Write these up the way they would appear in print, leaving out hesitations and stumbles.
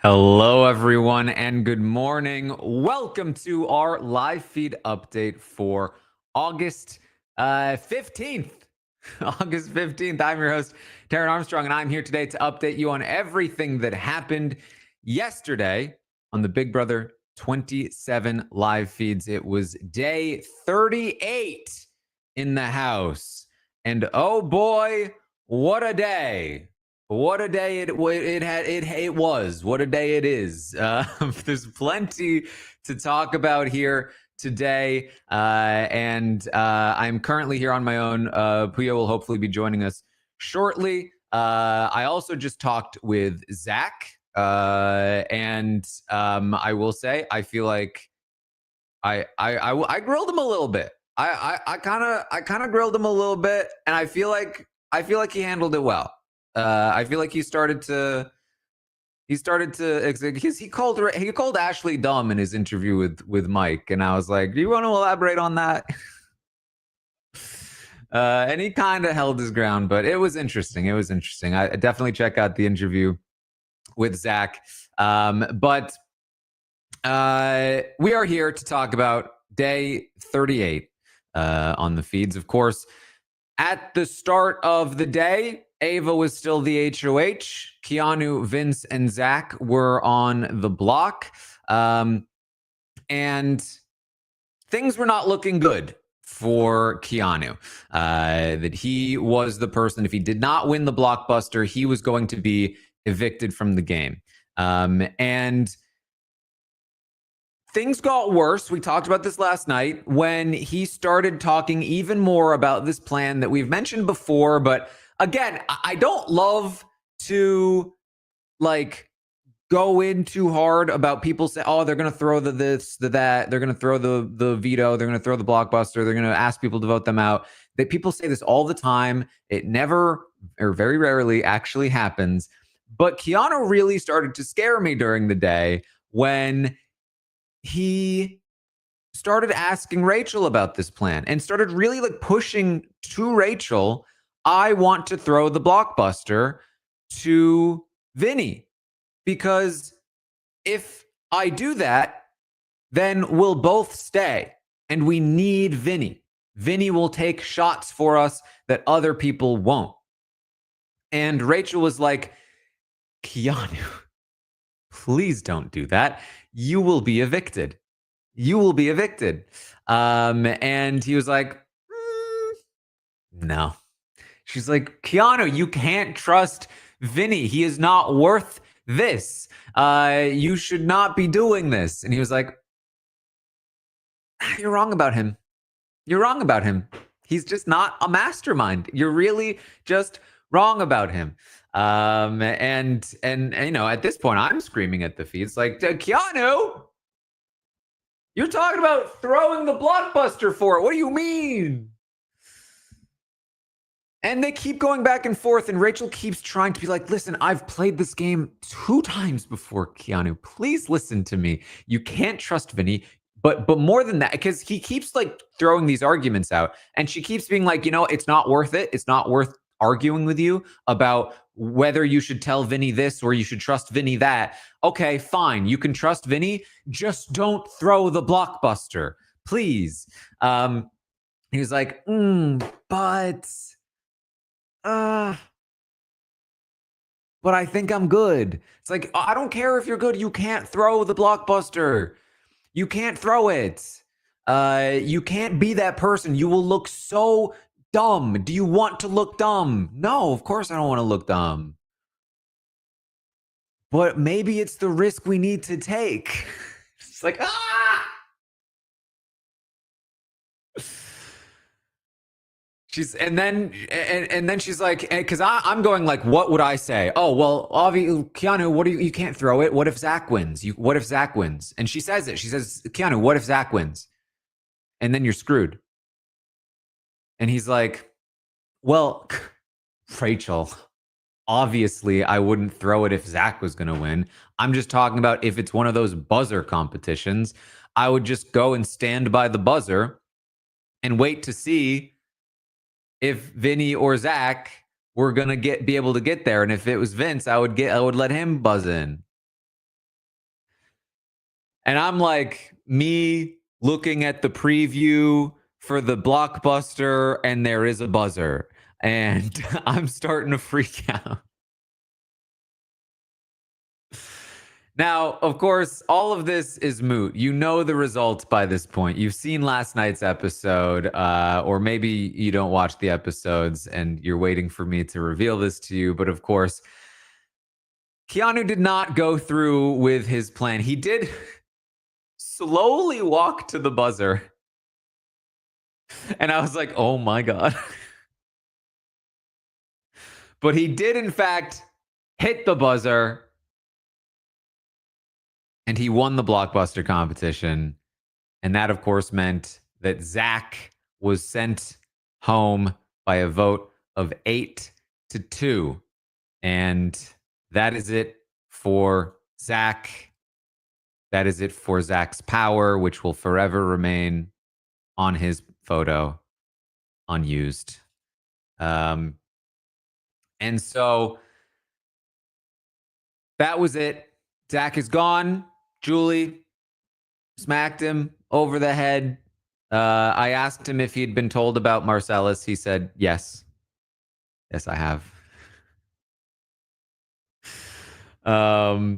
Hello, everyone, and good morning. Welcome to our live feed update for August 15th. August 15th. I'm your host, Taran Armstrong, and I'm here today to update you on everything that happened yesterday on the Big Brother 27 live feeds. It was day 38 in the house. And oh boy, what a day. What a day it was. What a day it is. There's plenty to talk about here today, and I'm currently here on my own. Pooya will hopefully be joining us shortly. I also just talked with Zach, and I will say I feel like I grilled him a little bit. I kind of grilled him a little bit, and I feel like he handled it well. I feel like he started to because he called Ashley dumb in his interview with Mike, and I was like, do you want to elaborate on that? And he kind of held his ground, but it was interesting. I definitely check out the interview with Zach. But we are here to talk about day 38 on the feeds. Of course, at the start of the day, Ava was still the HOH. Keanu, Vince, and Zach were on the block. And things were not looking good for Keanu. That he was the person, if he did not win the Blockbuster, he was going to be evicted from the game. And things got worse. We talked about this last night when he started talking even more about this plan that we've mentioned before, but again, I don't love to go in too hard about people say, oh, they're going to throw the this, the that, they're going to throw the veto, they're going to throw the Blockbuster, they're going to ask people to vote them out. That people say this all the time. It never or very rarely actually happens. But Keanu really started to scare me during the day when he started asking Rachel about this plan and started really pushing to Rachel, I want to throw the Blockbuster to Vinny, because if I do that, then we'll both stay, and we need Vinny. Vinny will take shots for us that other people won't. And Rachel was like, Keanu, please don't do that. You will be evicted. You will be evicted. And he was like, no. She's like, Keanu, you can't trust Vinny. He is not worth this. You should not be doing this. And he was like, you're wrong about him. You're wrong about him. He's just not a mastermind. You're really just wrong about him. And you know, at this point, I'm screaming at the feeds like, Keanu, you're talking about throwing the Blockbuster for it. What do you mean? And they keep going back and forth, and Rachel keeps trying to be like, listen, I've played this game 2 times before, Keanu. Please listen to me. You can't trust Vinny. But more than that, because he keeps throwing these arguments out, and she keeps being like, you know, it's not worth it. It's not worth arguing with you about whether you should tell Vinny this or you should trust Vinny that. Okay, fine. You can trust Vinny. Just don't throw the Blockbuster, please. He was like, but I think I'm good. It's like, I don't care if you're good. You can't throw the Blockbuster. You can't throw it. You can't be that person. You will look so dumb. Do you want to look dumb? No, of course I don't want to look dumb. But maybe it's the risk we need to take. It's like, And then she's like, because I'm going like, what would I say? Oh, well, obviously, Keanu, you can't throw it. What if Zach wins? What if Zach wins? And she says it. She says, Keanu, what if Zach wins? And then you're screwed. And he's like, well, Rachel, obviously I wouldn't throw it if Zach was going to win. I'm just talking about if it's one of those buzzer competitions, I would just go and stand by the buzzer and wait to see if Vinny or Zach were gonna be able to get there. And if it was Vince, I would let him buzz in. And I'm like, me looking at the preview for the Blockbuster, and there is a buzzer. And I'm starting to freak out. Now, of course, all of this is moot. You know the results by this point. You've seen last night's episode, or maybe you don't watch the episodes and you're waiting for me to reveal this to you. But of course, Keanu did not go through with his plan. He did slowly walk to the buzzer. And I was like, oh my God. But he did, in fact, hit the buzzer. And he won the Blockbuster competition. And that, of course, meant that Zach was sent home by a vote of 8-2. And that is it for Zach. That is it for Zach's power, which will forever remain on his photo, unused. And so that was it. Zach is gone. Julie smacked him over the head. I asked him if he'd been told about Marcellus. He said, yes. Yes, I have. I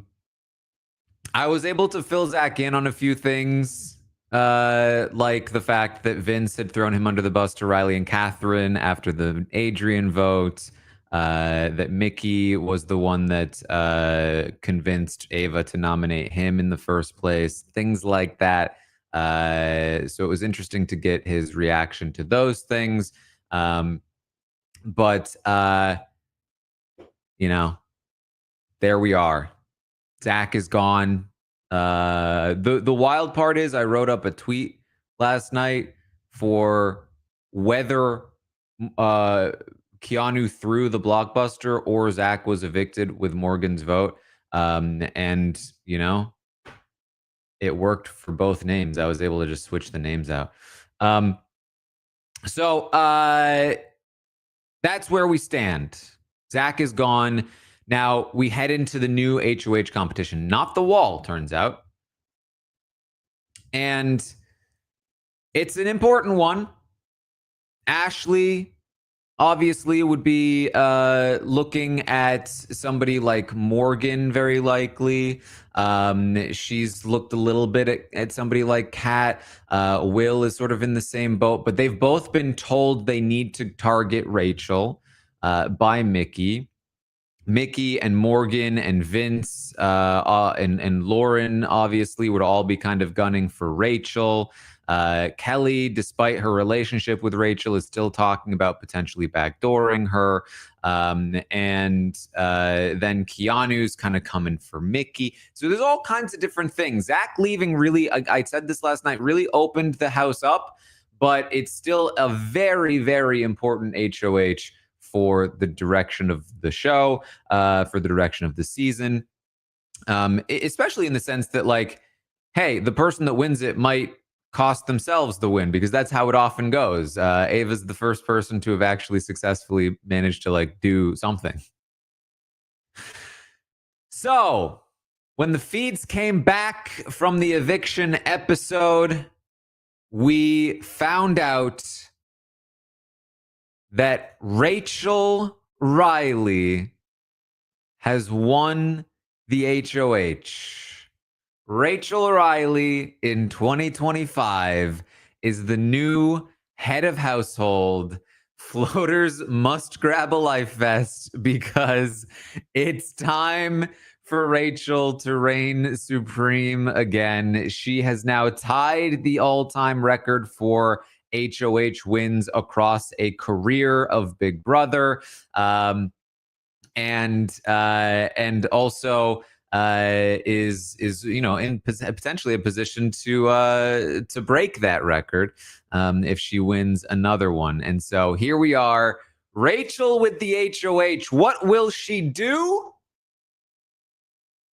was able to fill Zach in on a few things, like the fact that Vince had thrown him under the bus to Rylie and Katherine after the Adrian vote. That Mickey was the one that convinced Ava to nominate him in the first place, things like that. So it was interesting to get his reaction to those things. But there we are. Zach is gone. The wild part is I wrote up a tweet last night for whether Keanu threw the Blockbuster or Zach was evicted with Morgan's vote. And, it worked for both names. I was able to just switch the names out. So that's where we stand. Zach is gone. Now we head into the new HOH competition, not the wall, turns out. And it's an important one. Ashley obviously would be looking at somebody like Morgan, very likely. She's looked a little bit at somebody like Kat. Will is sort of in the same boat, but they've both been told they need to target Rachel by Mickey. Mickey and Morgan and Vince and Lauren obviously would all be kind of gunning for Rachel. Kelly, despite her relationship with Rachel, is still talking about potentially backdooring her. And then Keanu's kind of coming for Mickey. So there's all kinds of different things. Zach leaving really, I said this last night, really opened the house up, but it's still a very, very important HOH for the direction of the show, for the direction of the season, especially in the sense that, like, hey, the person that wins it might cost themselves the win, because that's how it often goes. Ava's the first person to have actually successfully managed to do something. So when the feeds came back from the eviction episode, we found out that Rachel Rylie has won the HOH. Rachel Rylie in 2025 is the new head of household. Floaters must grab a life vest because it's time for Rachel to reign supreme again. She has now tied the all-time record for HOH wins across a career of Big Brother, and also is in potentially a position to break that record if she wins another one. And so here we are, Rachel with the HOH. What will she do?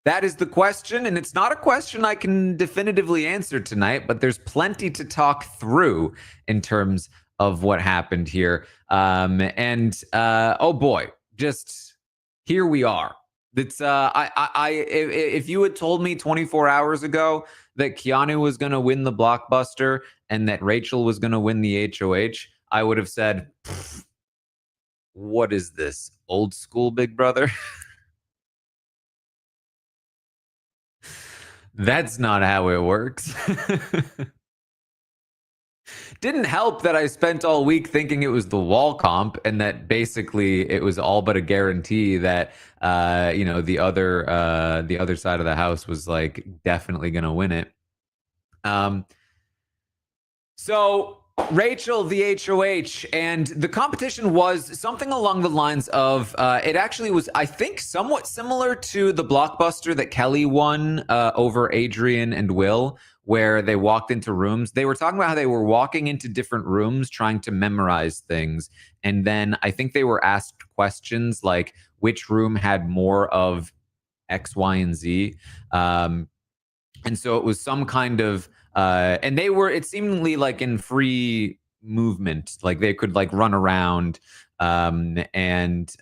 That is the question, and it's not a question I can definitively answer tonight, but there's plenty to talk through in terms of what happened here. Oh boy, just here we are. It's if you had told me 24 hours ago that Keanu was going to win the Blockbuster and that Rachel was going to win the HOH, I would have said, what is this? Old school Big Brother? That's not how it works. Didn't help that I spent all week thinking it was the wall comp and that basically it was all but a guarantee that the other side of the house was like definitely going to win it. So Rachel, the HOH, and the competition was something along the lines of it actually was, I think, somewhat similar to the Blockbuster that Kelly won over Adrian and Will, where they walked into rooms. They were talking about how they were walking into different rooms trying to memorize things. And then I think they were asked questions like which room had more of X, Y, and Z. And so it was some kind of and they were, it seemingly like in free movement, like they could like run around, and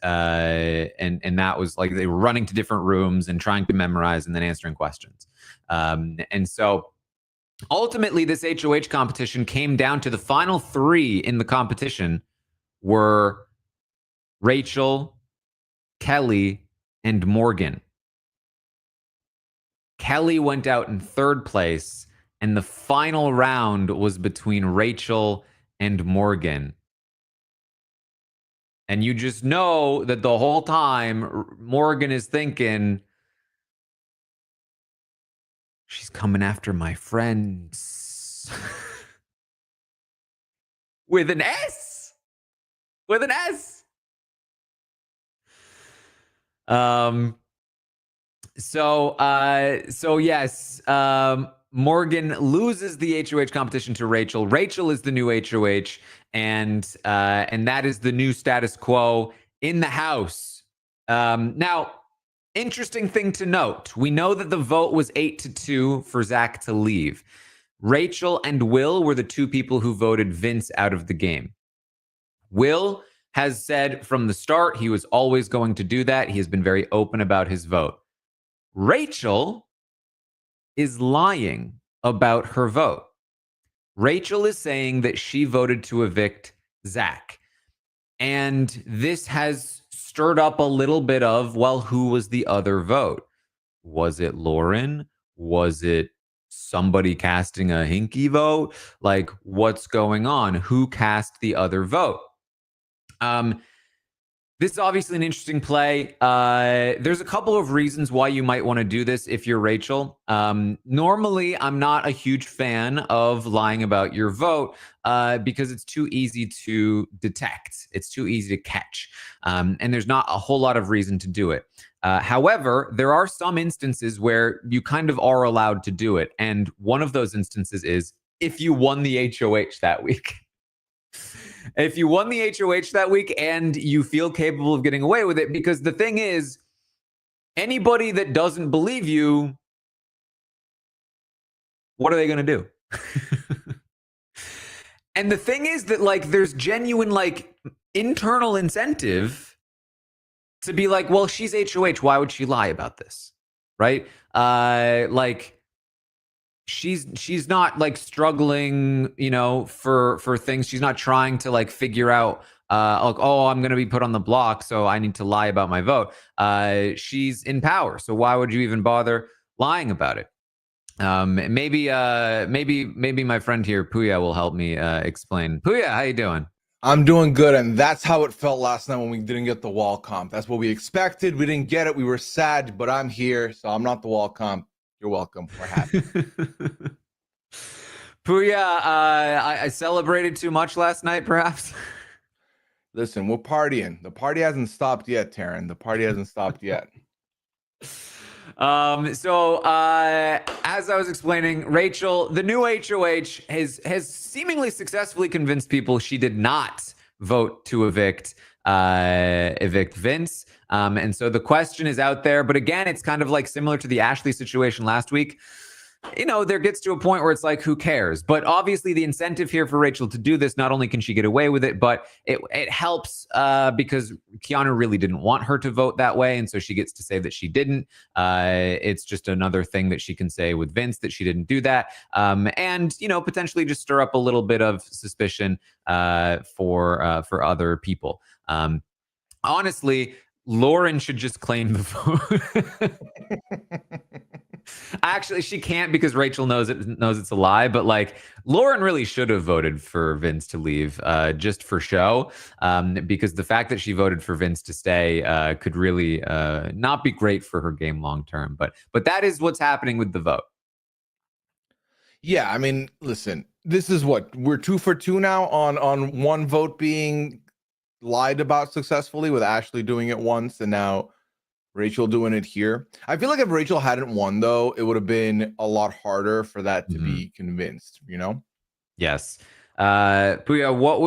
that was like they were running to different rooms and trying to memorize and then answering questions. And so ultimately, this HOH competition came down to the final three in the competition were Rachel, Kelly, and Morgan. Kelly went out in third place, and the final round was between Rachel and Morgan. And you just know that the whole time Morgan is thinking, she's coming after my friends. With an S. With an S. So yes, Morgan loses the HOH competition to Rachel. Rachel is the new HOH, and that is the new status quo in the house. Now, interesting thing to note: we know that the vote was 8-2 for Zach to leave. Rachel and Will were the two people who voted Vince out of the game. Will has said from the start he was always going to do that. He has been very open about his vote. Rachel is lying about her vote. Rachel is saying that she voted to evict Zach. And this has stirred up a little bit of, well, who was the other vote? Was it Lauren? Was it somebody casting a hinky vote? Like, what's going on? Who cast the other vote? This is obviously an interesting play. There's a couple of reasons why you might want to do this if you're Rachel. Normally, I'm not a huge fan of lying about your vote because it's too easy to detect. It's too easy to catch. And there's not a whole lot of reason to do it. However, there are some instances where you kind of are allowed to do it. And one of those instances is if you won the HOH that week. If you won the HOH that week and you feel capable of getting away with it, because the thing is, anybody that doesn't believe you, what are they going to do? And the thing is that, like, there's genuine, like, internal incentive to be like, well, she's HOH. Why would she lie about this? Right? Like, she's not like struggling, for things. She's not trying to like figure out like, oh, I'm going to be put on the block, so I need to lie about my vote. She's in power, so why would you even bother lying about it? Maybe my friend here, Pooya, will help me explain. Pooya, how you doing? I'm doing good, and that's how it felt last night when we didn't get the wall comp. That's what we expected. We didn't get it. We were sad, but I'm here, so I'm not the wall comp. You're welcome. We're happy. Pooya, I celebrated too much last night, perhaps? Listen, we're partying. The party hasn't stopped yet, Taran. The party hasn't stopped yet. So as I was explaining, Rachel, the new HOH, has seemingly successfully convinced people she did not vote to evict Vince. And so the question is out there, but again, it's kind of like similar to the Ashley situation last week. There gets to a point where it's like, who cares? But obviously the incentive here for Rachel to do this, not only can she get away with it, but it helps because Keanu really didn't want her to vote that way, and so she gets to say that she didn't. It's just another thing that she can say with Vince that she didn't do that, and potentially just stir up a little bit of suspicion for other people. Honestly, Lauren should just claim the vote. Actually, she can't because Rachel knows it's a lie. But like, Lauren really should have voted for Vince to leave, just for show, because the fact that she voted for Vince to stay could really not be great for her game long term. But that is what's happening with the vote. Yeah, I mean, listen, this is what we're 2 for 2 now on one vote being lied about successfully, with Ashley doing it once and now Rachel doing it here. I feel like if Rachel hadn't won, though, it would have been a lot harder for that to be convinced, Yes. Pooya, what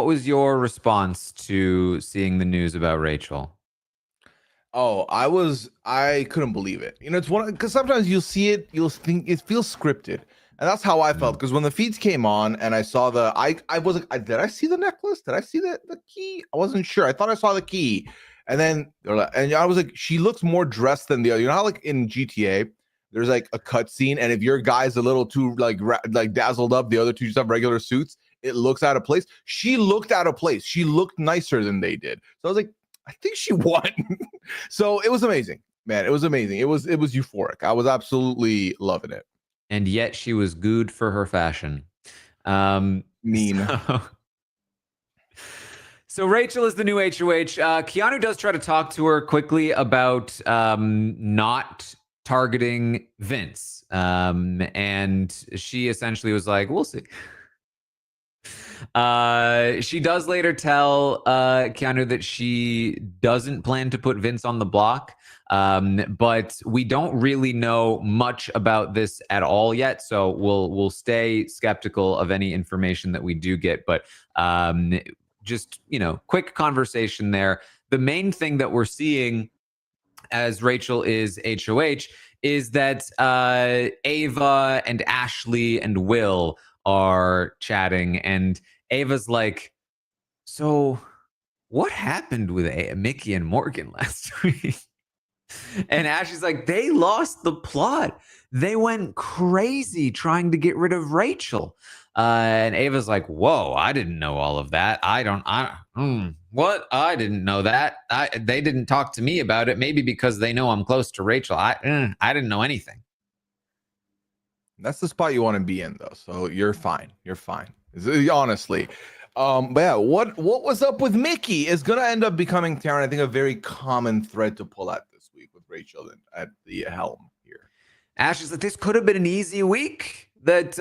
was your response to seeing the news about Rachel? Oh, I couldn't believe it. It's one, because sometimes you'll see it, you'll think it feels scripted. And that's how I felt, because when the feeds came on and I saw I was like, did I see the necklace? Did I see the key? I wasn't sure. I thought I saw the key. And then, and I was like, she looks more dressed than the other. How like in GTA, there's like a cut scene, and if your guy's a little too like dazzled up, the other two just have regular suits, it looks out of place. She looked out of place. She looked nicer than they did. So I was like, I think she won. So it was amazing, man. It was amazing. It was euphoric. I was absolutely loving it. And yet she was good for her fashion. Mean. So Rachel is the new HOH. Keanu does try to talk to her quickly about not targeting Vince. And she essentially was like, we'll see. She does later tell Keanu that she doesn't plan to put Vince on the block. But we don't really know much about this at all yet, so we'll stay skeptical of any information that we do get. But just quick conversation there. The main thing that we're seeing as Rachel is HOH is that Ava and Ashley and Will are chatting, and Ava's like, "So, what happened with Mickey and Morgan last week?" And Ashley's like, they lost the plot. They went crazy trying to get rid of Rachel. And Ava's like, whoa, I didn't know all of that. What? I didn't know that. They didn't talk to me about it. Maybe because they know I'm close to Rachel. I didn't know anything. That's the spot you want to be in, though. So you're fine. You're fine. Honestly. But yeah, what was up with Mickey is going to end up becoming, Taran, I think, a very common thread to pull at this week with Rachel at the helm here. Ash is like, this could have been an easy week. That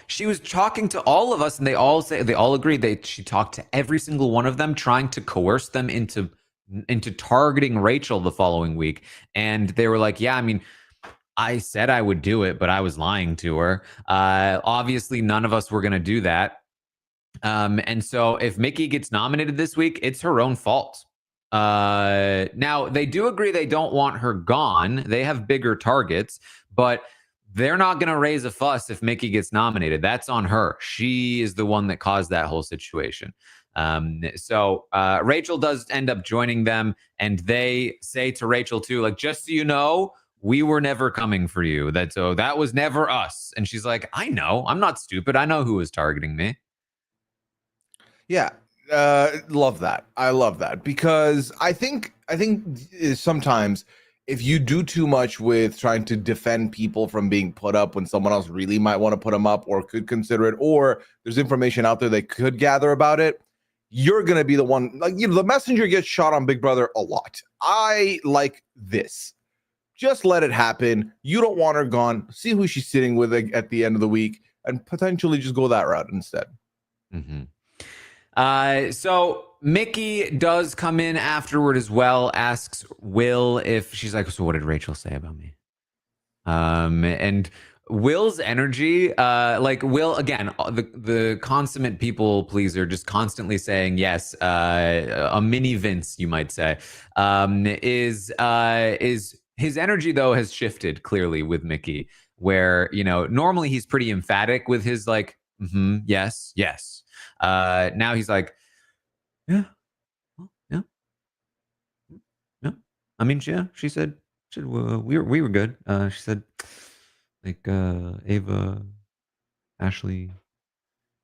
she was talking to all of us, and they all agreed she talked to every single one of them, trying to coerce them into targeting Rachel the following week. And they were like, yeah, I mean, I said I would do it, but I was lying to her. Obviously, none of us were going to do that. And so if Mickey gets nominated this week, it's her own fault. Now, they do agree they don't want her gone. They have bigger targets, but they're not going to raise a fuss if Mickey gets nominated. That's on her. She is the one that caused that whole situation. So Rachel does end up joining them, and they say to Rachel too, like, just so you know, we were never coming for you. That was never us. And she's like, I know. I'm not stupid. I know who was targeting me. Yeah. Love that. I love that, because I think sometimes if you do too much with trying to defend people from being put up when someone else really might want to put them up or could consider it, or there's information out there they could gather about it, you're going to be the one, like, the messenger gets shot on Big Brother a lot. I like this. Just let it happen. You don't want her gone. See who she's sitting with at the end of the week and potentially just go that route instead. Mm-hmm. So Mickey does come in afterward as well, asks Will if she's like, so what did Rachel say about me? And Will's energy, Will, again, the consummate people pleaser, just constantly saying yes, a mini Vince, you might say, is his energy, though, has shifted clearly with Mickey, where, normally he's pretty emphatic with his yes. Now he's like, yeah, well, I mean, yeah, she said we were good. She said like Ava, Ashley.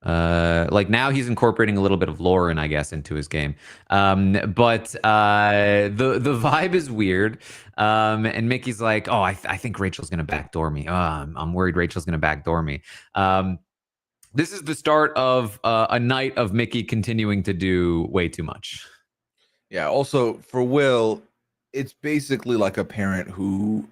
Like now he's incorporating a little bit of Lauren, I guess, into his game. But the vibe is weird. And Mickey's like, oh, I think Rachel's gonna backdoor me. I'm worried Rachel's gonna backdoor me. This is the start of a night of Mickey continuing to do way too much. Yeah. Also, for Will, it's basically like a parent who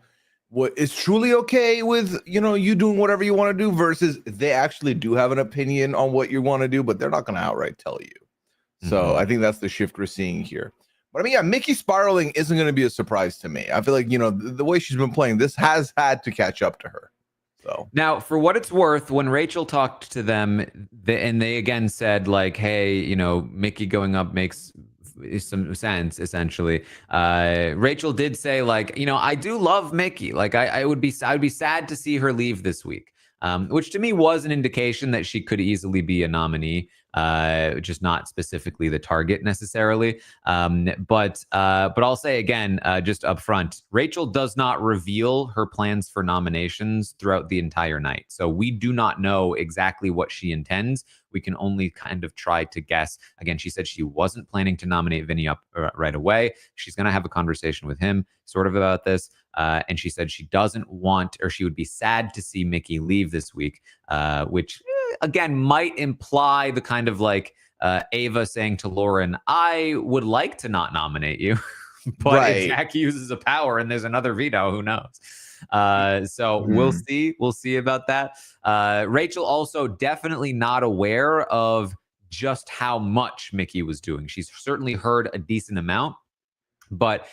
what is truly okay with you doing whatever you want to do versus they actually do have an opinion on what you want to do, but they're not going to outright tell you. So I think that's the shift we're seeing here. But I mean, yeah, Mickey spiraling isn't going to be a surprise to me. I feel like the way she's been playing, this has had to catch up to her. So now, for what it's worth, when Rachel talked to them, and they again said like, "Hey, Mickey going up makes some sense." Essentially, Rachel did say like, "I do love Mickey. Like, I would be sad to see her leave this week," which to me was an indication that she could easily be a nominee. Just not specifically the target necessarily. But I'll say again, just up front, Rachel does not reveal her plans for nominations throughout the entire night. So we do not know exactly what she intends. We can only kind of try to guess. Again, she said she wasn't planning to nominate Vinny up right away. She's going to have a conversation with him sort of about this. And she said she doesn't want, or she would be sad to see Mickey leave this week, which again might imply the kind of like Ava saying to Lauren, I would like to not nominate you, but if Jack uses a power and there's another veto, who knows? So we'll see about that. Rachel also definitely not aware of just how much Mickey was doing. She's certainly heard a decent amount, but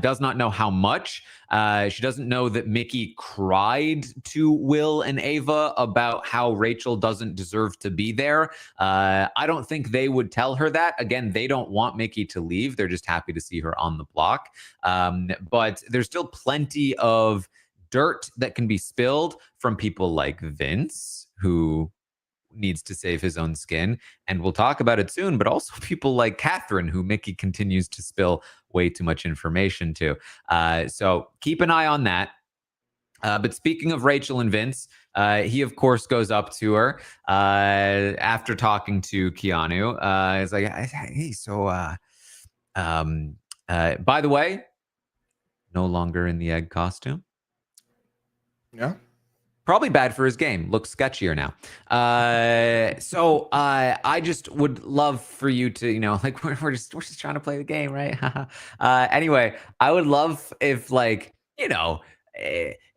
does not know how much. She doesn't know that Mickey cried to Will and Ava about how Rachel doesn't deserve to be there. I don't think they would tell her that. Again, they don't want Mickey to leave. They're just happy to see her on the block. But there's still plenty of dirt that can be spilled from people like Vince, who needs to save his own skin, and we'll talk about it soon, but also people like Katherine, who Mickey continues to spill way too much information to. So keep an eye on that. But speaking of Rachel and Vince, he of course goes up to her after talking to Keanu. He's like, hey, so by the way, no longer in the egg costume. Yeah. Probably bad for his game. Looks sketchier now. So I just would love for you to, like we're just trying to play the game, right? Anyway, I would love if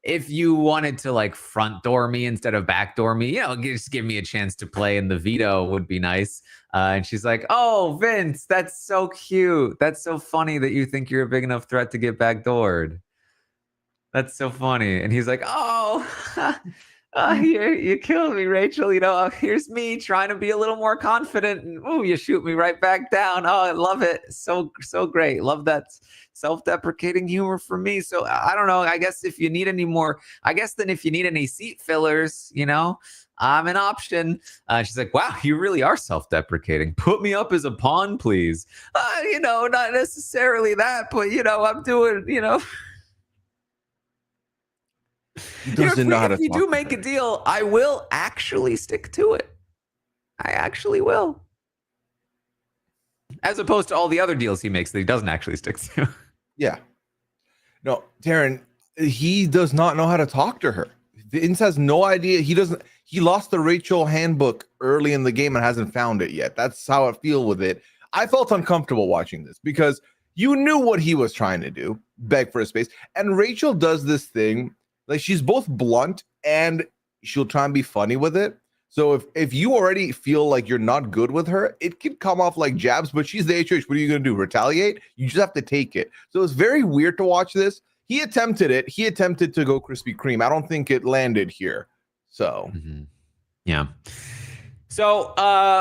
if you wanted to like front door me instead of back door me, just give me a chance to play in the veto would be nice. And she's like, oh, Vince, that's so cute. That's so funny that you think you're a big enough threat to get backdoored. That's so funny. And he's like, oh, you killed me, Rachel. Here's me trying to be a little more confident. And ooh, you shoot me right back down. Oh, I love it. So great. Love that self-deprecating humor for me. So I don't know. I guess if you need any seat fillers, I'm an option. She's like, wow, you really are self-deprecating. Put me up as a pawn, please. Not necessarily that, but I'm doing, He doesn't know how to if you talk do to make her. a deal, I will actually stick to it. I actually will. As opposed to all the other deals he makes that he doesn't actually stick to. Yeah. No, Taran, he does not know how to talk to her. Vince has no idea. He lost the Rachel handbook early in the game and hasn't found it yet. That's how I feel with it. I felt uncomfortable watching this because you knew what he was trying to do, beg for a space. And Rachel does this thing, like she's both blunt and she'll try and be funny with it. So if you already feel like you're not good with her, it can come off like jabs, but she's the HH. What are you going to do? Retaliate? You just have to take it. So it's very weird to watch this. He attempted it. He attempted to go Krispy Kreme. I don't think it landed here. So, yeah. So,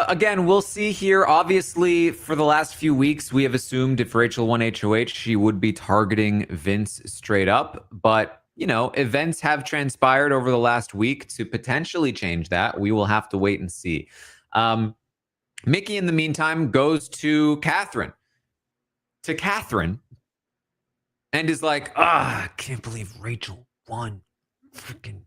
again, we'll see here. Obviously, for the last few weeks, we have assumed if Rachel won HOH, she would be targeting Vince straight up. But, events have transpired over the last week to potentially change that. We will have to wait and see. Mickey, in the meantime, goes to Katherine. And and is like, I can't believe Rachel won. Freaking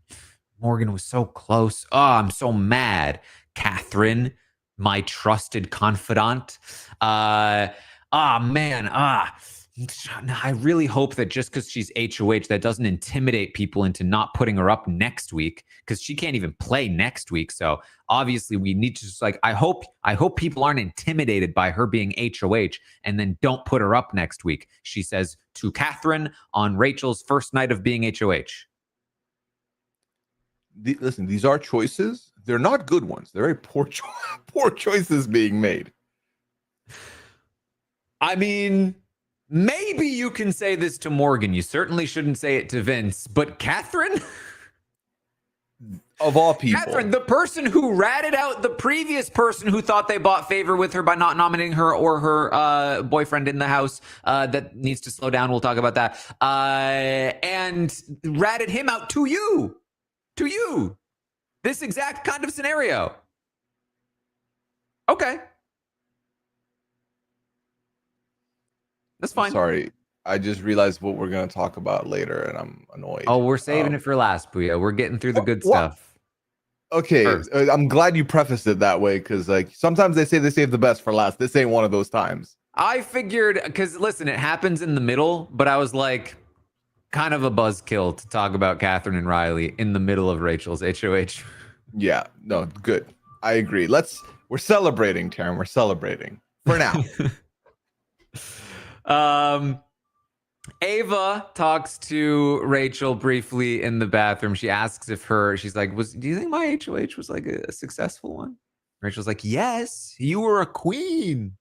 Morgan was so close. I'm so mad. Katherine, my trusted confidant. Man. I really hope that just because she's HOH, that doesn't intimidate people into not putting her up next week, because she can't even play next week. So obviously we need to just I hope people aren't intimidated by her being HOH and then don't put her up next week. She says to Katherine on Rachel's first night of being HOH. Listen, these are choices. They're not good ones. They're very poor choices being made. I mean, maybe you can say this to Morgan. You certainly shouldn't say it to Vince. But Katherine? Of all people. Katherine, the person who ratted out the previous person who thought they bought favor with her by not nominating her or her boyfriend in the house, that needs to slow down. We'll talk about that. And ratted him out to you. To you. This exact kind of scenario. Okay. That's fine. Sorry, I just realized what we're going to talk about later, and I'm annoyed. Oh, we're saving it for last, Pooya. We're getting through the good stuff. Okay, first. I'm glad you prefaced it that way, because sometimes they say they save the best for last. This ain't one of those times. I figured, because listen, it happens in the middle, but I was like, kind of a buzzkill to talk about Katherine and Rylie in the middle of Rachel's HOH. Yeah, no, good. I agree. We're celebrating, Taran. We're celebrating for now. Ava talks to Rachel briefly in the bathroom. She asks if she's like, do you think my HOH was like a successful one? Rachel's like, yes, you were a queen.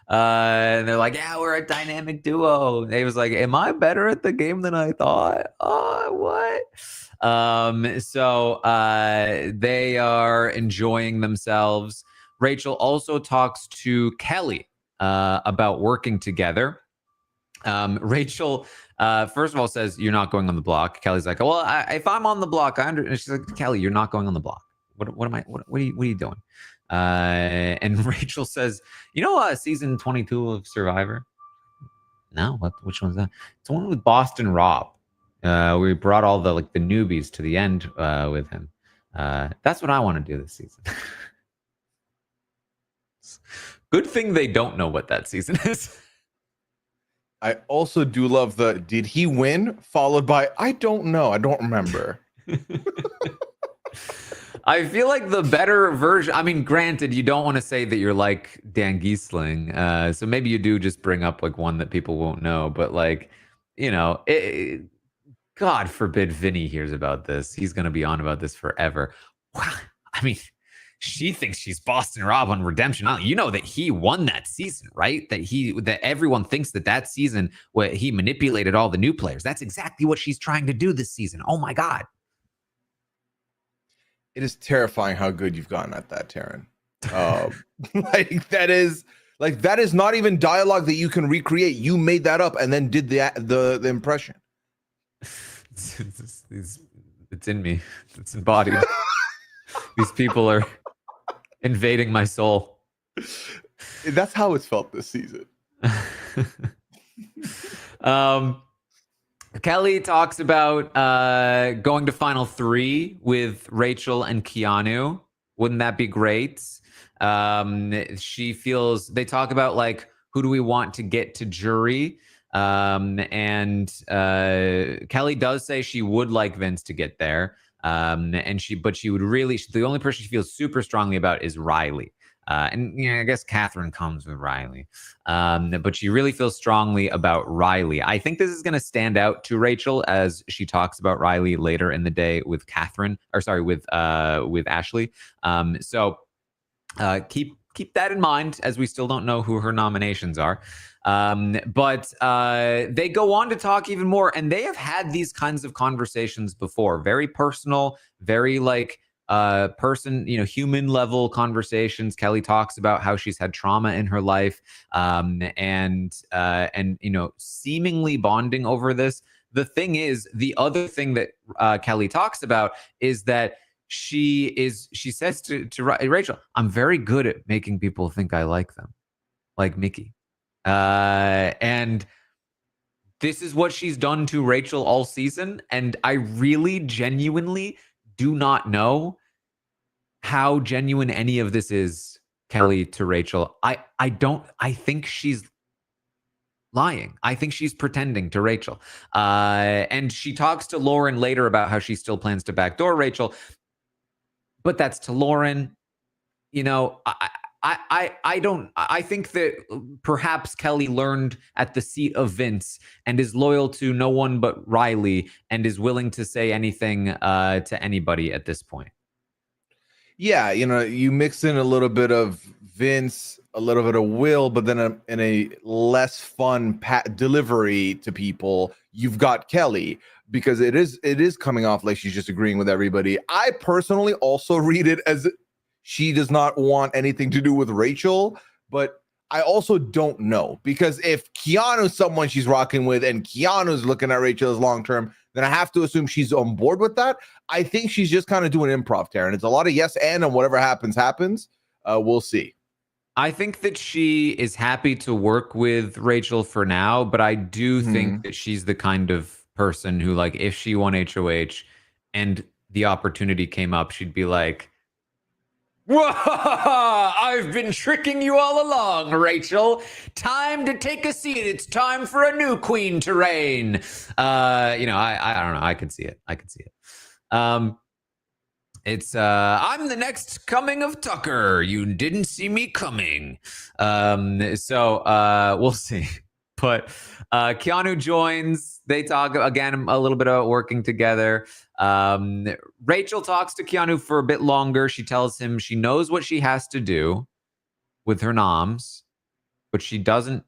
And they're like, yeah, we're a dynamic duo. And Ava's like, am I better at the game than I thought? What? So they are enjoying themselves. Rachel also talks to Kelly about working together. Rachel, first of all, says, you're not going on the block. Kelly's like, well, if I'm on the block, and she's like, Kelly, you're not going on the block. What are you doing? And Rachel says, season 22 of Survivor? No, which one's that? It's one with Boston Rob. We brought all the newbies to the end with him. That's what I want to do this season. Good thing they don't know what that season is. I also do love did he win? Followed by, I don't know. I don't remember. I feel like the better version, I mean, granted, you don't want to say that you're like Dan Giesling. So maybe you do just bring up one that people won't know. But God forbid Vinny hears about this. He's going to be on about this forever. Wow. I mean, she thinks she's Boston Rob on Redemption Island. You know that he won that season, right? That everyone thinks that season where he manipulated all the new players. That's exactly what she's trying to do this season. Oh my God. It is terrifying how good you've gotten at that, Taran. That is not even dialogue that you can recreate. You made that up and then did the impression. It's in me. It's embodied. These people are invading my soul. That's how it's felt this season. Kelly talks about going to Final 3 with Rachel and Keanu. Wouldn't that be great? She feels, they talk about who do we want to get to jury? And Kelly does say she would like Vince to get there. But she would really, the only person she feels super strongly about is Rylie. And I guess Katherine comes with Rylie. But she really feels strongly about Rylie. I think this is going to stand out to Rachel as she talks about Rylie later in the day with with Ashley. So keep that in mind, as we still don't know who her nominations are. But they go on to talk even more, and they have had these kinds of conversations before, very personal, very human level conversations. Kelly talks about how she's had trauma in her life, and seemingly bonding over this. The thing is, the other thing that Kelly talks about is that she says to Rachel, I'm very good at making people think I like them, like Mickey. And this is what she's done to Rachel all season. And I really genuinely do not know how genuine any of this is, Kelly, to Rachel. I think she's lying. I think she's pretending to Rachel. And she talks to Lauren later about how she still plans to backdoor Rachel. But that's to Lauren. You know, I think that perhaps Kelly learned at the seat of Vince and is loyal to no one but Rylie and is willing to say anything to anybody at this point. Yeah, you know, you mix in a little bit of Vince, a little bit of Will, but then in a less fun delivery to people, you've got Kelly, because it is coming off like she's just agreeing with everybody. I personally also read it as she does not want anything to do with Rachel, but I also don't know, because if Keanu's someone she's rocking with and Keanu's looking at Rachel as long-term, then I have to assume she's on board with that. I think she's just kind of doing improv, Taran. It's a lot of yes and whatever happens, happens. We'll see. I think that she is happy to work with Rachel for now, but I do think that she's the kind of person who, like, if she won HOH and the opportunity came up, she'd be like, I've been tricking you all along, Rachel. Time to take a seat. It's time for a new queen to reign. I don't know. I can see it. I'm the next coming of Tucker. You didn't see me coming. So we'll see. But Keanu joins. They talk again a little bit about working together. Rachel talks to Keanu for a bit longer. She tells him she knows what she has to do with her noms, but she doesn't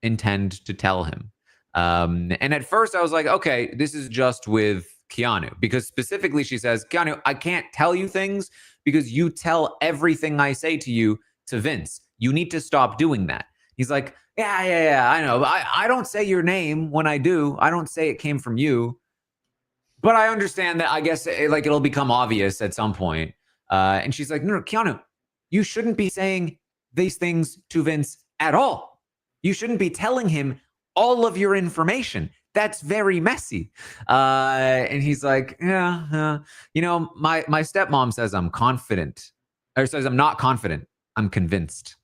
intend to tell him. And at first I was like, okay, this is just with Keanu, because specifically she says, Keanu, I can't tell you things because you tell everything I say to you to Vince. You need to stop doing that. He's like, yeah, I know. I don't say your name when I do. I don't say it came from you. But I understand that, I guess, it'll become obvious at some point. And she's like, no, Keanu, you shouldn't be saying these things to Vince at all. You shouldn't be telling him all of your information. That's very messy. And he's like, my stepmom says I'm confident, or says I'm not confident. I'm convinced.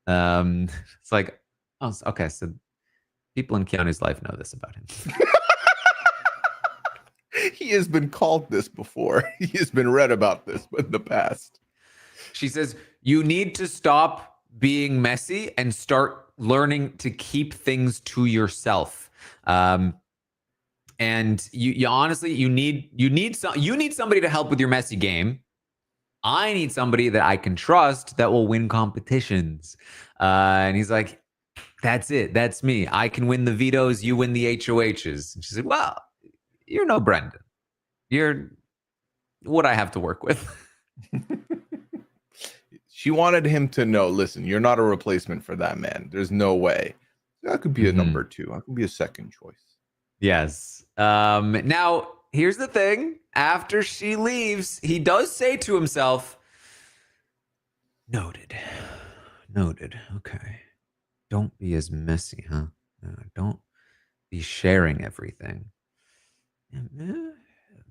It's like, oh, okay. So people in Keanu's life know this about him. He has been called this before. He has been read about this in the past. She says, you need to stop being messy and start learning to keep things to yourself. And you honestly, you need somebody to help with your messy game. I need somebody that I can trust that will win competitions. And he's like, that's it. That's me. I can win the vetoes. You win the HOHs. And she's like, well, you're no Brendan. You're what I have to work with. She wanted him to know, listen, you're not a replacement for that man. There's no way. That could be a number two. I could be a second choice. Yes. Now, here's the thing. After she leaves, he does say to himself, noted. Okay. Don't be as messy, huh? Don't be sharing everything.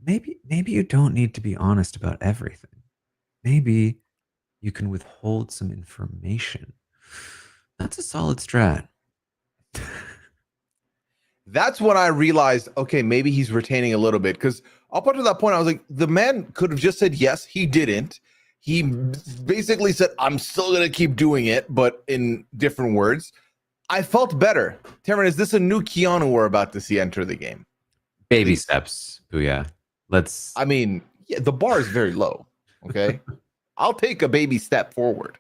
Maybe you don't need to be honest about everything. Maybe you can withhold some information. That's a solid strat. That's when I realized, okay, maybe he's retaining a little bit, because up until that point, I was like, the man could have just said yes. He didn't. He basically said, I'm still going to keep doing it, but in different words. I felt better. Taran, is this a new Keanu we're about to see enter the game? Baby steps, Pooya. I mean, yeah, the bar is very low, okay? I'll take a baby step forward.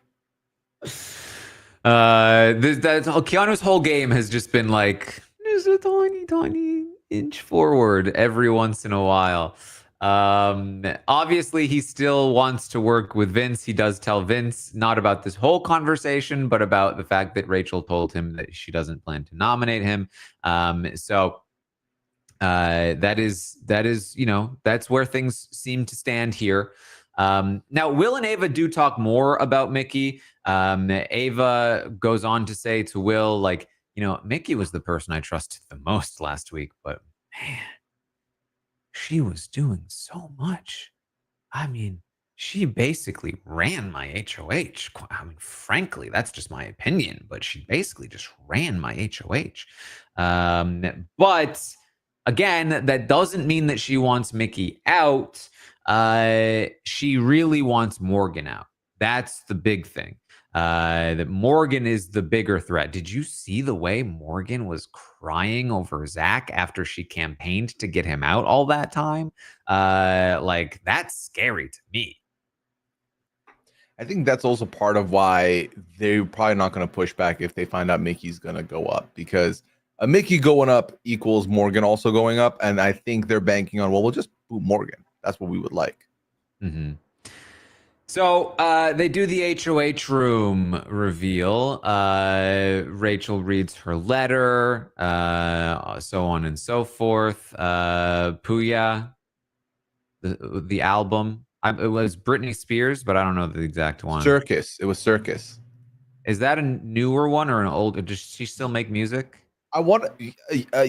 Keanu's whole game has just been like, just a tiny inch forward every once in a while. Obviously, he still wants to work with Vince. He does tell Vince not about this whole conversation, but about the fact that Rachel told him that she doesn't plan to nominate him. So that is, that's where things seem to stand here. Now, Will and Ava do talk more about Mickey. Ava goes on to say to Will, like, you know, Mickey was the person I trusted the most last week, but man, she was doing so much. I mean, she basically ran my HOH. I mean, frankly, that's just my opinion, but she basically just ran my HOH. But again, that doesn't mean that she wants Mickey out. She really wants Morgan out. That's the big thing. That Morgan is the bigger threat. Did you see the way Morgan was crying over Zach after she campaigned to get him out all that time? Like, that's scary to me. I think that's also part of why they're probably not going to push back if they find out Mickey's going to go up, because a Mickey going up equals Morgan also going up. And I think they're banking on, well, we'll just boot Morgan. That's what we would like. Mm-hmm. So they do the HOH room reveal. Rachel reads her letter, so on and so forth. Pooya, the album. It was Britney Spears, but I don't know the exact one. Circus. It was Circus. Is that a newer one or an old? Does she still make music? I want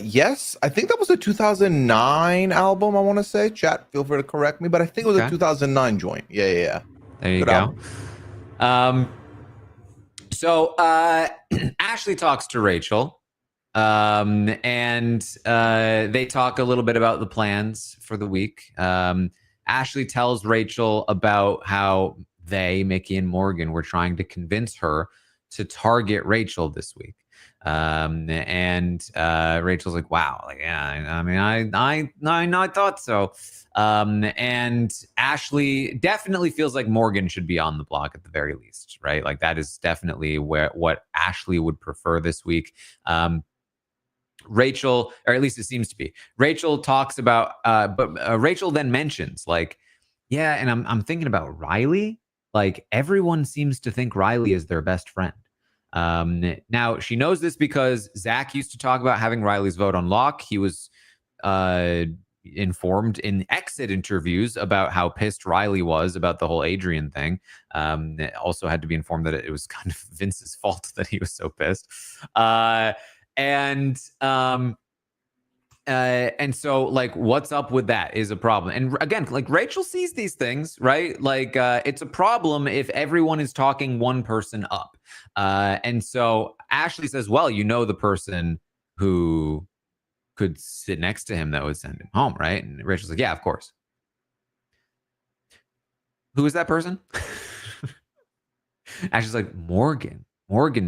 yes, I think that was a 2009 album. I want to say, chat, feel free to correct me, but I think it was a 2009 joint. Yeah. There you go. So Ashley talks to Rachel, and they talk a little bit about the plans for the week. Ashley tells Rachel about how Mickey and Morgan, were trying to convince her to target Rachel this week. And Rachel's like, wow, like, yeah, I mean, I thought so. And Ashley definitely feels like Morgan should be on the block at the very least, right? Like, that is definitely what Ashley would prefer this week. Rachel, or at least it seems to be. Rachel talks about, but Rachel then mentions, like, yeah, and I'm thinking about Rylie. Like, everyone seems to think Rylie is their best friend. Now, she knows this because Zach used to talk about having Riley's vote on lock. He was informed in exit interviews about how pissed Rylie was about the whole Adrian thing. Also had to be informed that it was kind of Vince's fault that he was so pissed. And so, like, what's up with that is a problem. And again, like, Rachel sees these things, right? Like, it's a problem if everyone is talking one person up. And so Ashley says, well, you know, the person who could sit next to him that would send him home, right? And Rachel's like, yeah, of course. Who is that person? Ashley's like, Morgan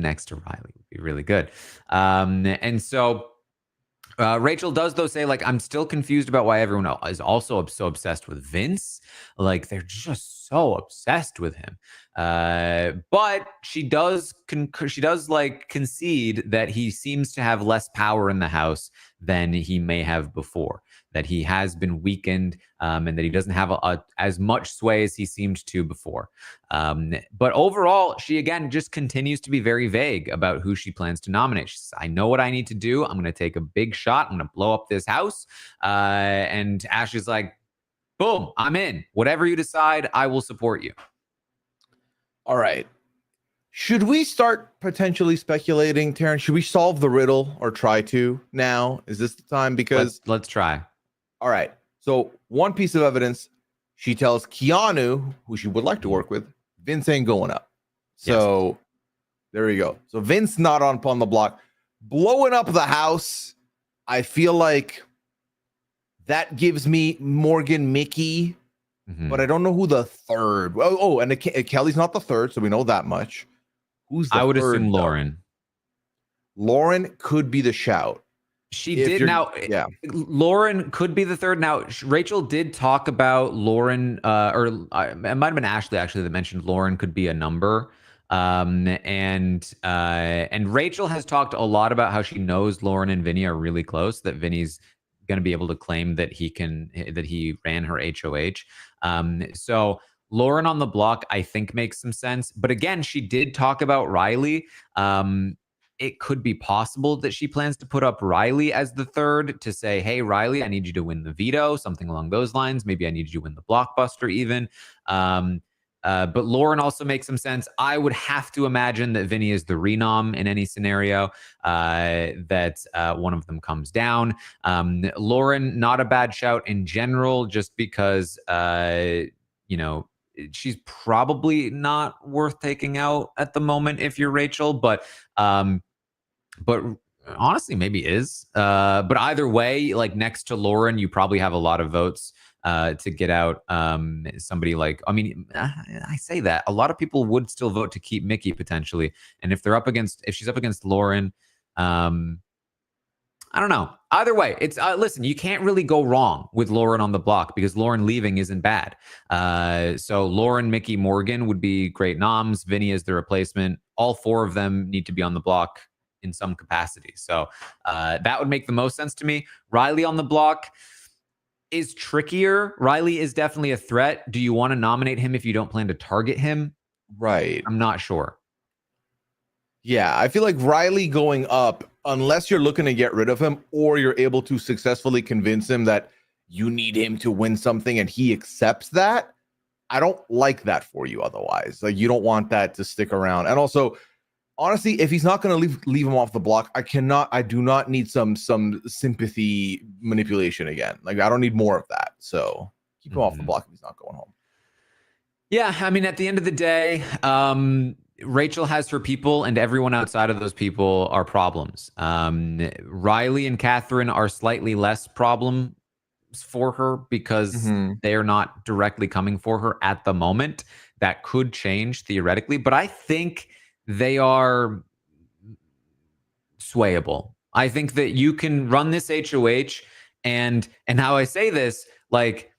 next to Rylie would be really good. And so Rachel does, though, say, like, I'm still confused about why everyone else is also so obsessed with Vince. Like, they're just so obsessed with him. But she does like concede that he seems to have less power in the house than he may have before, that he has been weakened, and that he doesn't have as much sway as he seemed to before. But overall, she again just continues to be very vague about who she plans to nominate. She says, I know what I need to do. I'm going to take a big shot. I'm going to blow up this house. And Ashley's like, boom, I'm in. Whatever you decide, I will support you. All right. Should we start potentially speculating, Taran? Should we solve the riddle or try to now? Is this the time? Because let's try. All right. So one piece of evidence, she tells Keanu, who she would like to work with, Vince ain't going up. So There you go. So Vince not on the block. Blowing up the house, I feel like that gives me Morgan, Mickey, but I don't know who the third. Oh, and Kelly's not the third, so we know that much. Who's the I would third, assume Lauren. Lauren could be the shout. She did now. Yeah, Lauren could be the third. Now, Rachel did talk about Lauren, or it might have been Ashley actually that mentioned Lauren could be a number. And Rachel has talked a lot about how she knows Lauren and Vinny are really close. That Vinny's going to be able to claim that he ran her HOH. So Lauren on the block, I think, makes some sense. But again, she did talk about Rylie. It could be possible that she plans to put up Rylie as the third to say, hey, Rylie, I need you to win the veto, something along those lines. Maybe I need you to win the blockbuster even. But Lauren also makes some sense. I would have to imagine that Vinny is the renom in any scenario, that one of them comes down. Lauren, not a bad shout in general, just because, she's probably not worth taking out at the moment if you're Rachel, but honestly maybe is. But either way, like next to Lauren, you probably have a lot of votes to get out somebody like, I say that a lot of people would still vote to keep Mickey potentially. And if she's up against Lauren, I don't know. Either way, it's listen, you can't really go wrong with Lauren on the block because Lauren leaving isn't bad. So Lauren, Mickey, Morgan would be great noms. Vinny is the replacement. All four of them need to be on the block in some capacity. So that would make the most sense to me. Rylie on the block is trickier. Rylie is definitely a threat. Do you want to nominate him if you don't plan to target him? Right. I'm not sure. Yeah, I feel like Rylie going up, unless you're looking to get rid of him or you're able to successfully convince him that you need him to win something and he accepts that, I don't like that for you otherwise. Like, you don't want that to stick around. And also, honestly, if he's not going to leave him off the block, I do not need some sympathy manipulation again. Like, I don't need more of that. So keep him off the block if he's not going home. Yeah, I mean, at the end of the day, Rachel has her people, and everyone outside of those people are problems. Rylie and Katherine are slightly less problems for her because they're not directly coming for her at the moment. That could change theoretically, but I think they are swayable. I think that you can run this HOH, and how I say this, like,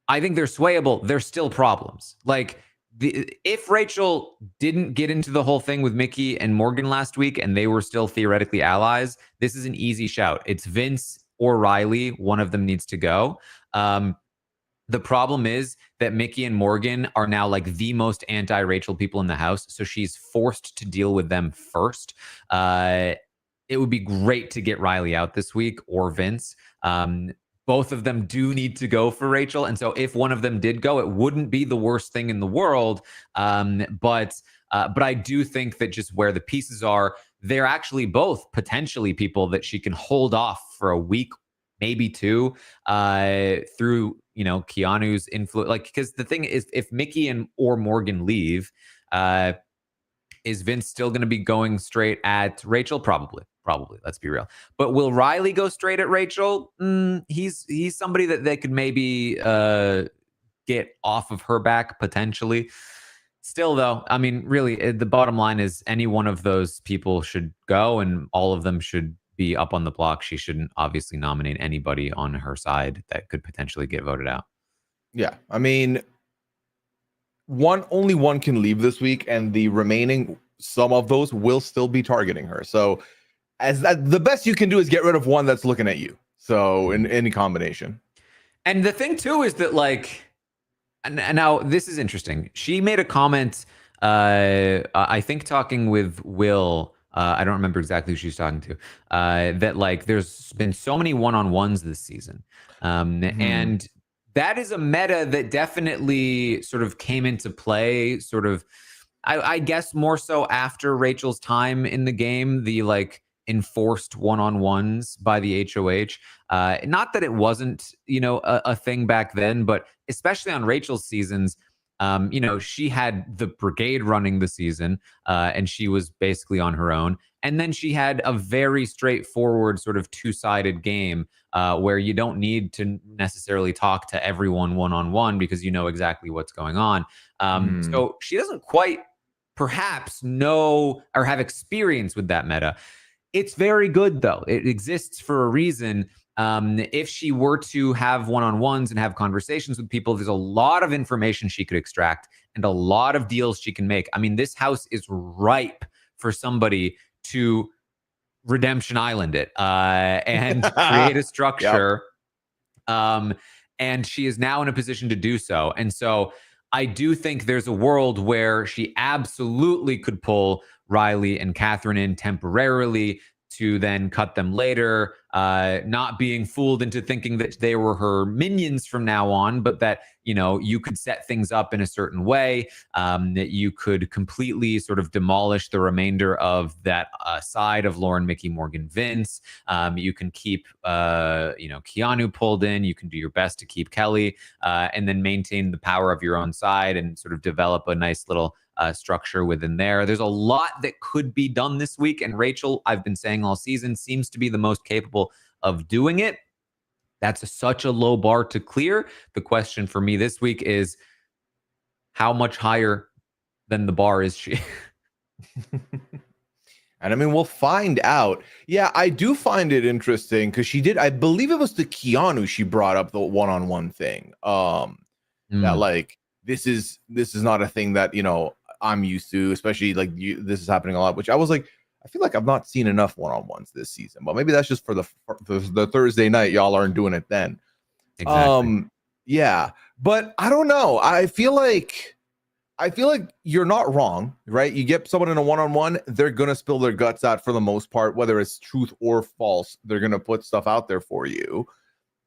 I think they're swayable. They're still problems. Like, if Rachel didn't get into the whole thing with Mickey and Morgan last week and they were still theoretically allies, this is an easy shout. It's Vince or Rylie. One of them needs to go. The problem is that Mickey and Morgan are now like the most anti-Rachel people in the house, so she's forced to deal with them first. It would be great to get Rylie out this week, or Vince. Both of them do need to go for Rachel. And so if one of them did go, it wouldn't be the worst thing in the world. But I do think that just where the pieces are, they're actually both potentially people that she can hold off for a week, maybe two, through, Keanu's influence. Like, because the thing is, if Mickey or Morgan leave, is Vince still going to be going straight at Rachel? Probably. Let's be real. But will Rylie go straight at Rachel? He's somebody that they could maybe get off of her back potentially. Still, though, I mean, really, the bottom line is any one of those people should go, and all of them should be up on the block. She shouldn't obviously nominate anybody on her side that could potentially get voted out. Yeah, I mean, only one can leave this week, and the remaining, some of those will still be targeting her. So the best you can do is get rid of one that's looking at you. So in any combination. And the thing too is that, like, and now this is interesting. She made a comment, I think talking with Will, I don't remember exactly who she's talking to, that like there's been so many one-on-ones this season. And that is a meta that definitely sort of came into play, sort of, I guess more so after Rachel's time in the game, the like enforced one-on-ones by the HOH. Not that it wasn't, a thing back then, but especially on Rachel's seasons, she had the brigade running the season, and she was basically on her own. And then she had a very straightforward sort of two-sided game where you don't need to necessarily talk to everyone one-on-one because you know exactly what's going on. So she doesn't quite perhaps know or have experience with that meta. It's very good, though. It exists for a reason. If she were to have one-on-ones and have conversations with people, there's a lot of information she could extract and a lot of deals she can make. I mean, this house is ripe for somebody to Redemption Island it and create a structure. Yep. And she is now in a position to do so. And so I do think there's a world where she absolutely could pull Rylie and Katherine in temporarily, to then cut them later, not being fooled into thinking that they were her minions from now on, but that, you know, you could set things up in a certain way, that you could completely sort of demolish the remainder of that side of Lauren, Mickey, Morgan, Vince. You can keep, Keanu pulled in. You can do your best to keep Kelly, and then maintain the power of your own side and sort of develop a nice little structure within there. There's a lot that could be done this week, and Rachel, I've been saying all season, seems to be the most capable of doing it. That's such a low bar to clear. The question for me this week is, how much higher than the bar is she? And I mean, we'll find out. Yeah, I do find it interesting because she did, I believe it was to Keanu she brought up the one-on-one thing. That like this is not a thing that, you know, I'm used to, especially like this is happening a lot, which I was like, I feel like I've not seen enough one-on-ones this season, but maybe that's just for the Thursday night. Y'all aren't doing it then. Exactly. Yeah, but I don't know. I feel like you're not wrong, right? You get someone in a one-on-one, they're gonna spill their guts out for the most part, whether it's truth or false. They're gonna put stuff out there for you.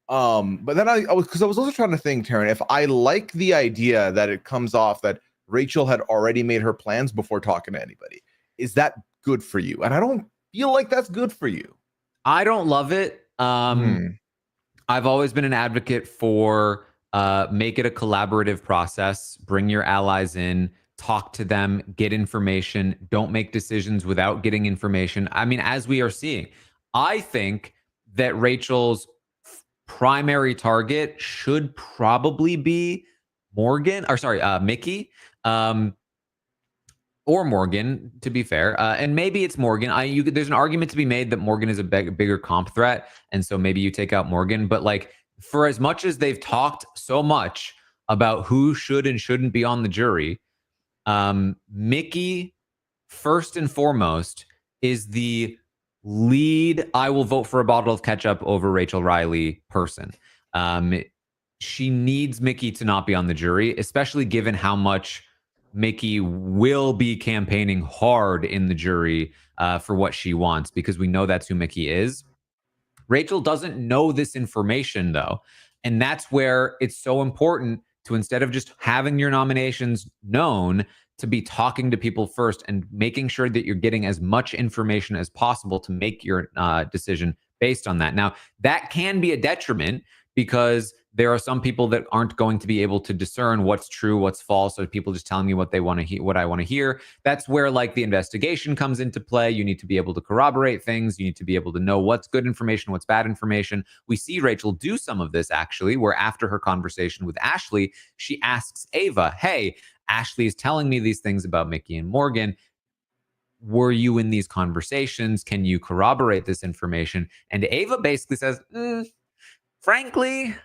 But then I was also trying to think, Taran, if I like the idea that it comes off that Rachel had already made her plans before talking to anybody, is that good for you? And I don't feel like that's good for you. I don't love it. I've always been an advocate for make it a collaborative process. Bring your allies in, talk to them, get information. Don't make decisions without getting information. I mean, as we are seeing, I think that Rachel's primary target should probably be Mickey. Or Morgan, to be fair, and maybe it's Morgan. There's an argument to be made that Morgan is a bigger comp threat, and so maybe you take out Morgan. But like, for as much as they've talked so much about who should and shouldn't be on the jury, Mickey, first and foremost, is the lead. I will vote for a bottle of ketchup over Rachel Rylie person. She needs Mickey to not be on the jury, especially given how much Mickey will be campaigning hard in the jury for what she wants, because we know that's who Mickey is. Rachel doesn't know this information, though. And that's where it's so important to, instead of just having your nominations known, to be talking to people first and making sure that you're getting as much information as possible to make your decision based on that. Now, that can be a detriment, because there are some people that aren't going to be able to discern what's true, what's false, or people just telling me what they want to hear, what I want to hear. That's where like the investigation comes into play. You need to be able to corroborate things. You need to be able to know what's good information, what's bad information. We see Rachel do some of this, actually, where after her conversation with Ashley, she asks Ava, hey, Ashley is telling me these things about Mickey and Morgan. Were you in these conversations? Can you corroborate this information? And Ava basically says, frankly,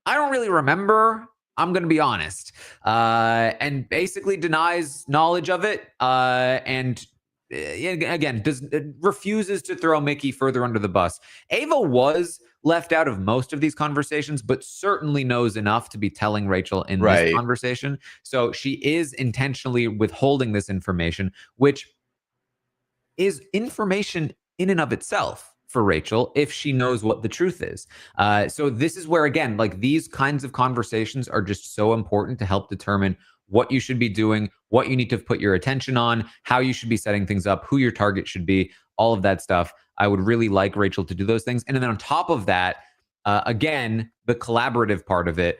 I don't really remember. I'm going to be honest. And basically denies knowledge of it. And again, refuses to throw Mickey further under the bus. Ava was left out of most of these conversations, but certainly knows enough to be telling Rachel in this conversation. So she is intentionally withholding this information, which is information in and of itself for Rachel if she knows what the truth is. So this is where, again, like, these kinds of conversations are just so important to help determine what you should be doing, what you need to put your attention on, how you should be setting things up, who your target should be, all of that stuff. I would really like Rachel to do those things. And then on top of that, again, the collaborative part of it,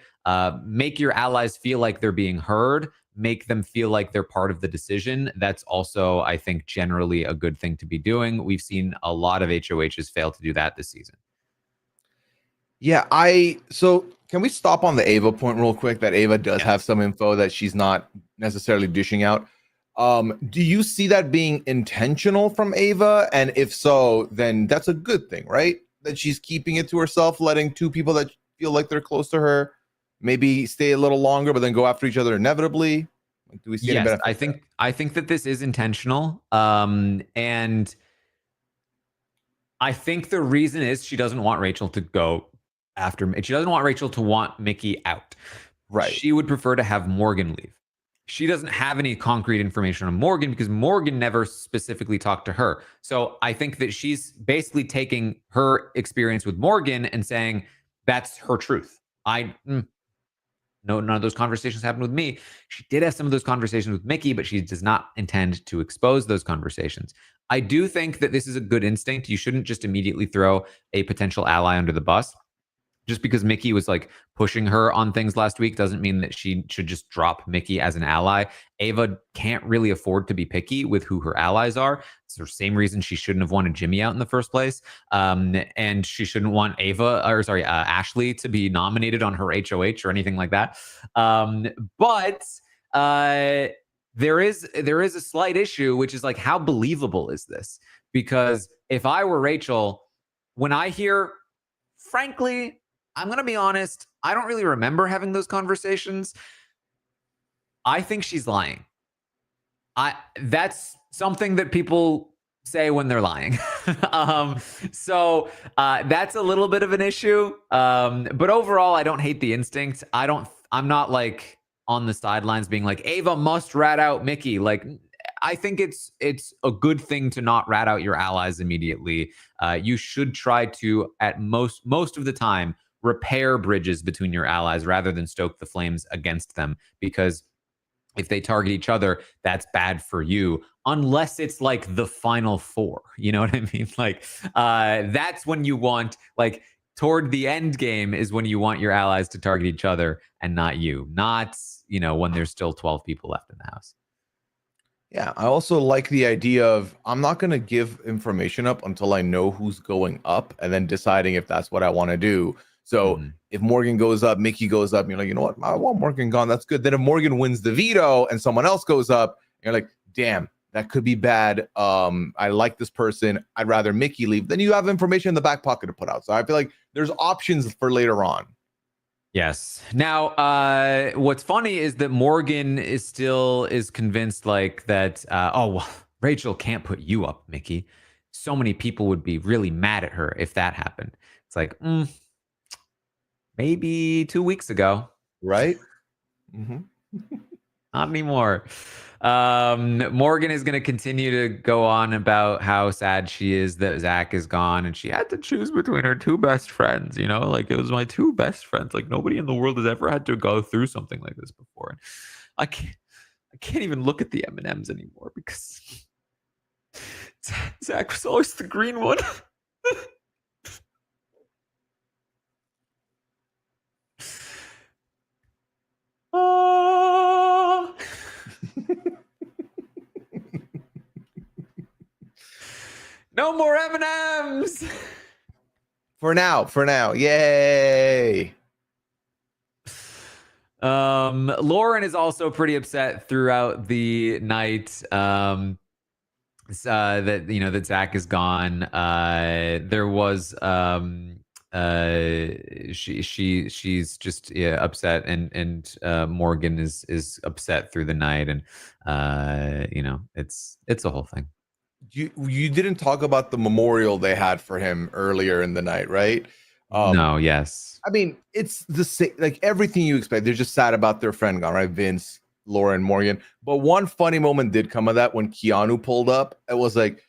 make your allies feel like they're being heard, make them feel like they're part of the decision. That's also, I think, generally a good thing to be doing. We've seen a lot of HOHs fail to do that this season. Yeah, so can we stop on the Ava point real quick? That Ava does have some info that she's not necessarily dishing out. Do you see that being intentional from Ava? And if so, then that's a good thing, right? That she's keeping it to herself, letting two people that feel like they're close to her maybe stay a little longer, but then go after each other inevitably. Do we see any benefit? I think that this is intentional. And I think the reason is she doesn't want Rachel to go after. She doesn't want Rachel to want Mickey out. Right. She would prefer to have Morgan leave. she doesn't have any concrete information on Morgan because Morgan never specifically talked to her. So I think that she's basically taking her experience with Morgan and saying that's her truth. No, none of those conversations happened with me. She did have some of those conversations with Mickey, but she does not intend to expose those conversations. I do think that this is a good instinct. You shouldn't just immediately throw a potential ally under the bus. Just because Mickey was like pushing her on things last week doesn't mean that she should just drop Mickey as an ally. Ava can't really afford to be picky with who her allies are. It's the same reason she shouldn't have wanted Jimmy out in the first place. And she shouldn't want Ashley to be nominated on her HOH or anything like that. But there is a slight issue, which is like, how believable is this? Because if I were Rachel, when I hear, frankly, I'm going to be honest, I don't really remember having those conversations. I think she's lying. That's something that people say when they're lying. So that's a little bit of an issue. But overall, I don't hate the instinct. I'm not like on the sidelines being like, Ava must rat out Mickey. Like, I think it's a good thing to not rat out your allies immediately. You should try to, at most of the time, repair bridges between your allies rather than stoke the flames against them, because if they target each other, that's bad for you, unless it's like the final four. You know what I mean? Like, that's when you want, like, toward the end game is when you want your allies to target each other and not you, not, when there's still 12 people left in the house. Yeah, I also like the idea of, I'm not going to give information up until I know who's going up and then deciding if that's what I want to do. So if Morgan goes up, Mickey goes up, and you're like, you know what? I want Morgan gone. That's good. Then if Morgan wins the veto and someone else goes up, you're like, damn, that could be bad. I like this person. I'd rather Mickey leave. Then you have information in the back pocket to put out. So I feel like there's options for later on. Yes. Now, what's funny is that Morgan is convinced like that. Well, Rachel can't put you up, Mickey. So many people would be really mad at her if that happened. It's like, maybe 2 weeks ago, right? Not anymore. Morgan is going to continue to go on about how sad she is that Zach is gone, and she had to choose between her two best friends. Like, it was my two best friends. Like, nobody in the world has ever had to go through something like this before. I can't even look at the M&Ms anymore because Zach was always the green one. No more M&Ms. For now. Yay. Lauren is also pretty upset throughout the night. That Zach is gone. There was she's just upset, and Morgan is upset through the night, and it's a whole thing. You didn't talk about the memorial they had for him earlier in the night, right? No, yes. I mean, it's the same, like everything you expect. They're just sad about their friend gone, right? Vince, Lauren, Morgan. But one funny moment did come of that when Keanu pulled up. It was like,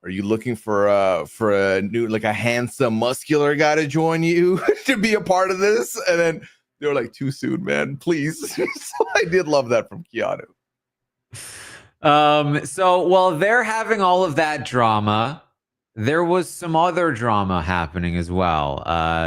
are you looking for a new, like a handsome, muscular guy to join you to be a part of this? And then they were like, too soon, man, please. So I did love that from Keanu. So while they're having all of that drama, there was some other drama happening as well.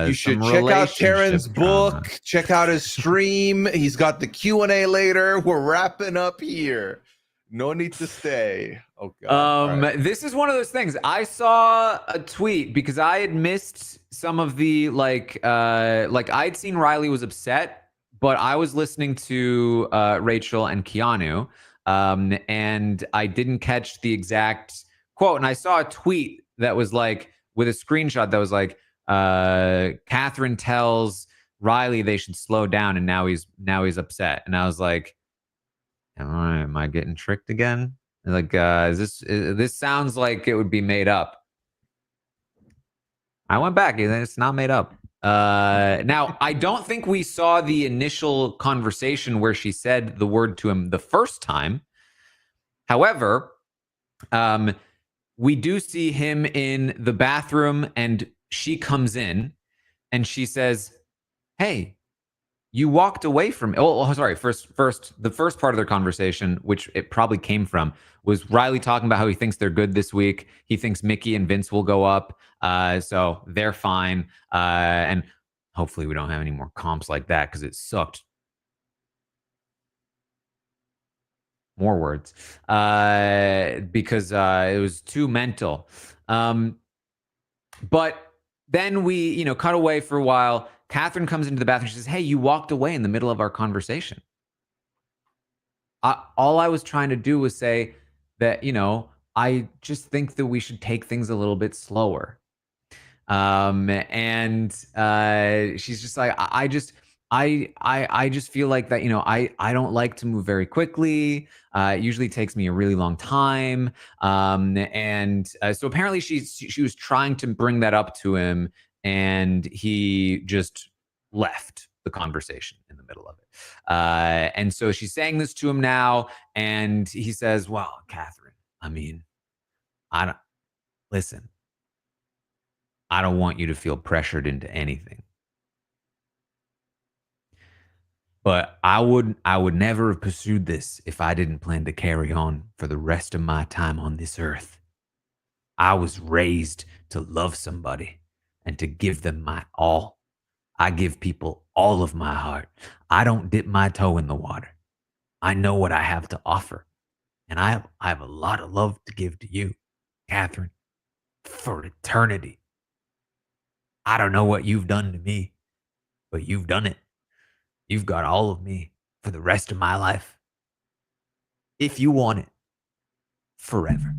You should check out Taran's book, check out his stream. He's got the Q&A later. We're wrapping up here. No need to stay. Oh God. Right. This is one of those things. I saw a tweet because I had missed some of the like I'd seen Rylie was upset, but I was listening to Rachel and Keanu. And I didn't catch the exact quote. And I saw a tweet that was like, with a screenshot that was like, Katherine tells Rylie they should slow down, and now he's upset. And I was like, am I getting tricked again? Like, this sounds like it would be made up. I went back, and it's not made up. Now, I don't think we saw the initial conversation where she said the word to him the first time. However, we do see him in the bathroom, and she comes in and she says, "Hey, you walked away from." Oh, sorry. The first part of their conversation, which it probably came from, was Rylie talking about how he thinks they're good this week. He thinks Mickey and Vince will go up, so they're fine. And hopefully, we don't have any more comps like that because it sucked. More words, because it was too mental. But then we, cut away for a while. Katherine comes into the bathroom. She says, "Hey, you walked away in the middle of our conversation." All I was trying to do was say that, I just think that we should take things a little bit slower. And she's just like, I just feel like that, I don't like to move very quickly. It usually takes me a really long time. So apparently she was trying to bring that up to him, and he just left the conversation in the middle of it. And so she's saying this to him now, and he says, "Well, Katherine, I mean, listen, I don't want you to feel pressured into anything. But I would never have pursued this if I didn't plan to carry on for the rest of my time on this earth. I was raised to love somebody and to give them my all. I give people all of my heart. I don't dip my toe in the water. I know what I have to offer. And I have a lot of love to give to you, Katherine, for eternity. I don't know what you've done to me, but you've done it. You've got all of me for the rest of my life. If you want it, forever.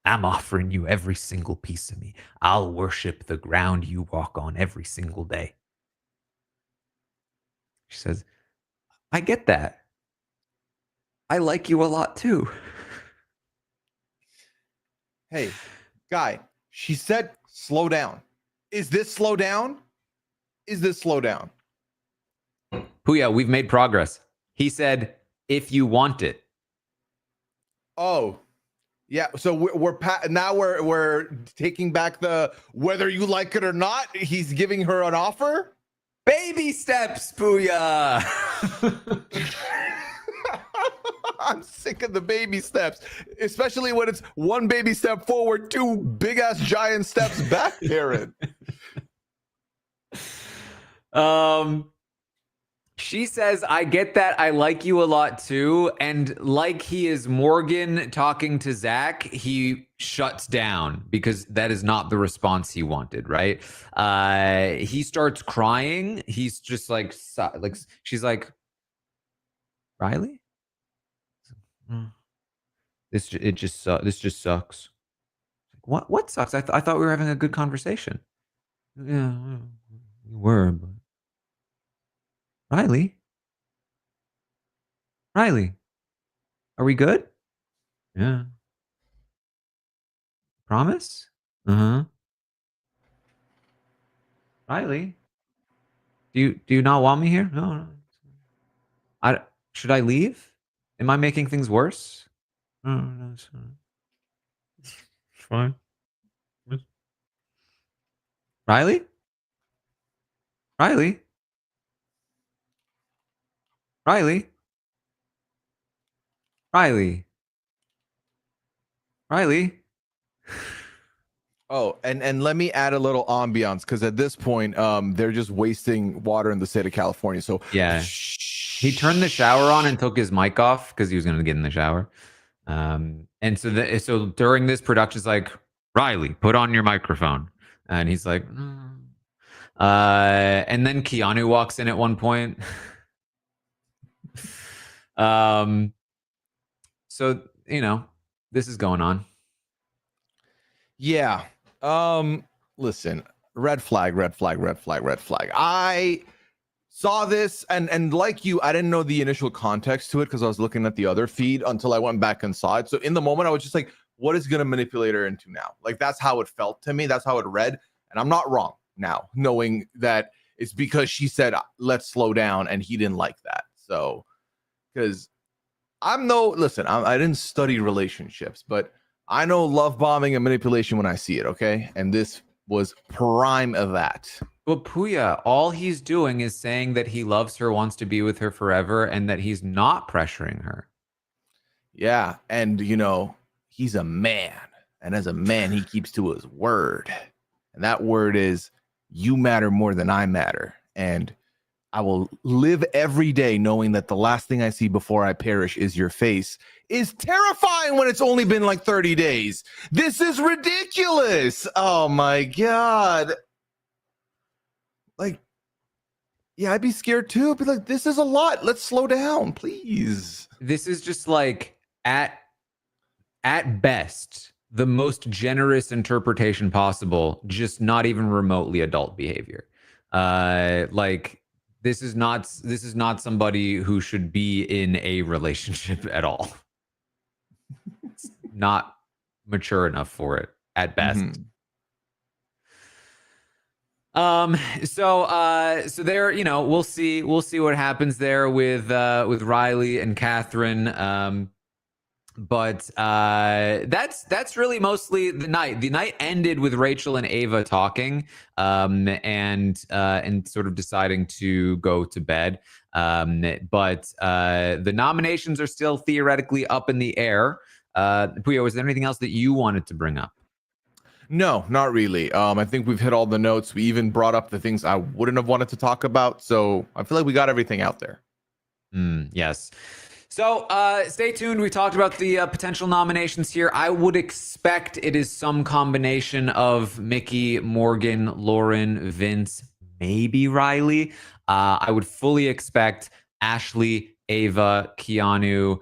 I'm offering you every single piece of me. I'll worship the ground you walk on every single day." She says, "I get that. I like you a lot too." Hey, guy, she said slow down. Is this slow down? Is this slow down? Pooya, we've made progress. He said, "If you want it." Oh, yeah. So now we're taking back the whether you like it or not. He's giving her an offer. Baby steps, Pooya. I'm sick of the baby steps, especially when it's one baby step forward, two big ass giant steps back, Taran. She says, "I get that. I like you a lot too." And like he is Morgan talking to Zach, he shuts down because that is not the response he wanted, right? He starts crying. He's just like she's like, "Rylie? This just sucks." What sucks? I thought we were having a good conversation. Yeah, we were, but Rylie? Rylie, are we good? Yeah. Promise? Uh-huh. Rylie, do you not want me here? No. Should I leave? Am I making things worse? No, it's fine. Rylie? Rylie? Rylie? Rylie? Rylie? Oh, and let me add a little ambiance because at this point, they're just wasting water in the state of California. So Yeah. He turned the shower on and took his mic off because he was going to get in the shower. And so during this production, it's like, "Rylie, put on your microphone." And he's like, and then Keanu walks in at one point. So, this is going on. Yeah. Listen, red flag. I saw this and like you, I didn't know the initial context to it because I was looking at the other feed until I went back inside. So in the moment, I was just like, what is going to manipulate her into now? Like, that's how it felt to me. That's how it read. And I'm not wrong. now, knowing that it's because she said, let's slow down, and he didn't like that. So, because I didn't study relationships, but I know love bombing and manipulation when I see it, okay? And this was prime of that. Well, Pooya, all he's doing is saying that he loves her, wants to be with her forever, and that he's not pressuring her. Yeah, and he's a man, and as a man, he keeps to his word. And that word is, you matter more than I matter. And I will live every day knowing that the last thing I see before I perish is your face is terrifying when it's only been like 30 days. This is ridiculous. Oh my God. Like, yeah, I'd be scared too. I'd be like, this is a lot. Let's slow down, please. This is just like at best the most generous interpretation possible, just not even remotely adult behavior. Like this is not somebody who should be in a relationship at all. It's not mature enough for it at best. So there, we'll see what happens there with Rylie and Katherine. But that's really mostly the night. The night ended with Rachel and Ava talking, and sort of deciding to go to bed. But the nominations are still theoretically up in the air. Pooya, was there anything else that you wanted to bring up? No, not really. I think we've hit all the notes. We even brought up the things I wouldn't have wanted to talk about. So I feel like we got everything out there. Yes. So stay tuned. We talked about the potential nominations here. I would expect it is some combination of Mickey, Morgan, Lauren, Vince, maybe Rylie. I would fully expect Ashley, Ava, Keanu,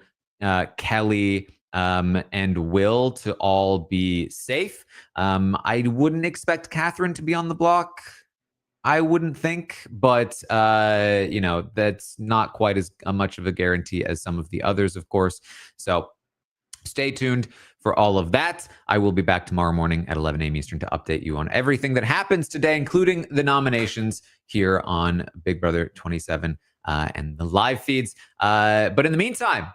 Kelly, and Will to all be safe. I wouldn't expect Katherine to be on the block. I wouldn't think, but that's not quite as much of a guarantee as some of the others, of course. So stay tuned for all of that. I will be back tomorrow morning at 11 a.m. Eastern to update you on everything that happens today, including the nominations here on Big Brother 27 and the live feeds. But in the meantime,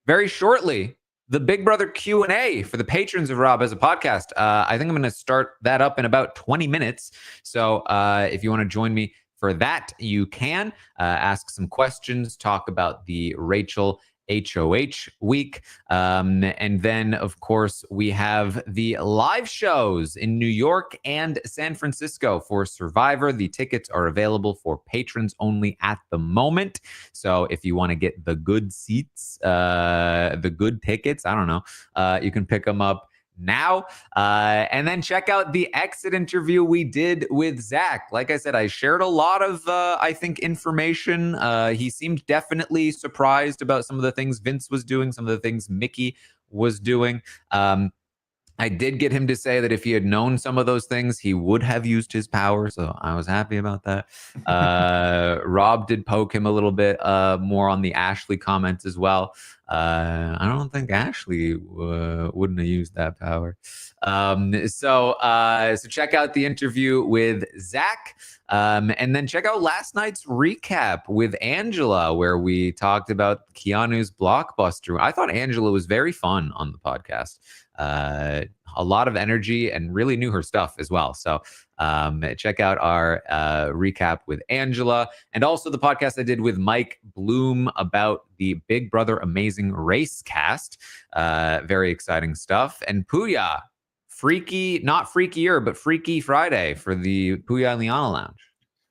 very shortly, the Big Brother Q&A for the patrons of RHAP as a podcast. I think I'm going to start that up in about 20 minutes. So if you want to join me for that, you can ask some questions, talk about the Rachel HOH week. And then, of course, we have the live shows in New York and San Francisco for Survivor. The tickets are available for patrons only at the moment. So if you want to get the good seats, the good tickets, I don't know, you can pick them up now. And then check out the exit interview we did with Zach. Like I said, I shared a lot of, I think, information. He seemed definitely surprised about some of the things Vince was doing, some of the things Mickey was doing. I did get him to say that if he had known some of those things, he would have used his power. So I was happy about that. Rob did poke him a little bit more on the Ashley comments as well. I don't think Ashley wouldn't have used that power. So check out the interview with Zach. And then check out last night's recap with Angela, where we talked about Keanu's Blockbuster. I thought Angela was very fun on the podcast. A lot of energy and really knew her stuff as well. So check out our recap with Angela, and also the podcast I did with Mike Bloom about the Big Brother Amazing Race cast. Very exciting stuff. And Pooya, freaky, not freakier, but Freaky Friday for the Pooya and Liana Lounge.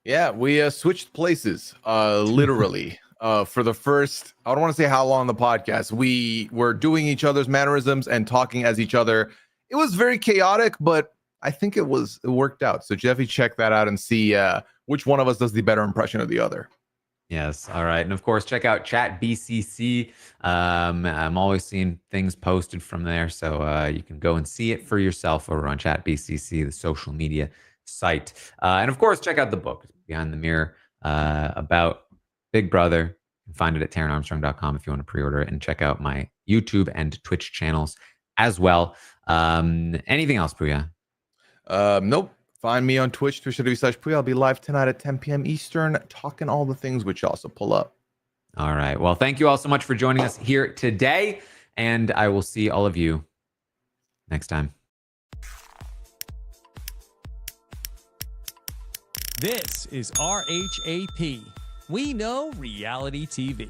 Yeah, we switched places, literally. For the first, I don't want to say how long the podcast, we were doing each other's mannerisms and talking as each other. It was very chaotic, but I think it worked out. So definitely check that out and see which one of us does the better impression of the other. Yes. All right. And of course, check out Chat BCC. I'm always seeing things posted from there. So you can go and see it for yourself over on Chat BCC, the social media site. And of course, check out the book, Behind the Mirror, about Big Brother. You can find it at taranarmstrong.com if you want to pre-order it, and check out my YouTube and Twitch channels as well. Anything else, Pooya? Nope. Find me on Twitch, twitch.tv/Pooya. I'll be live tonight at 10 p.m. Eastern, talking all the things which also pull up. All right. Well, thank you all so much for joining us here today, and I will see all of you next time. This is RHAP. We know reality TV.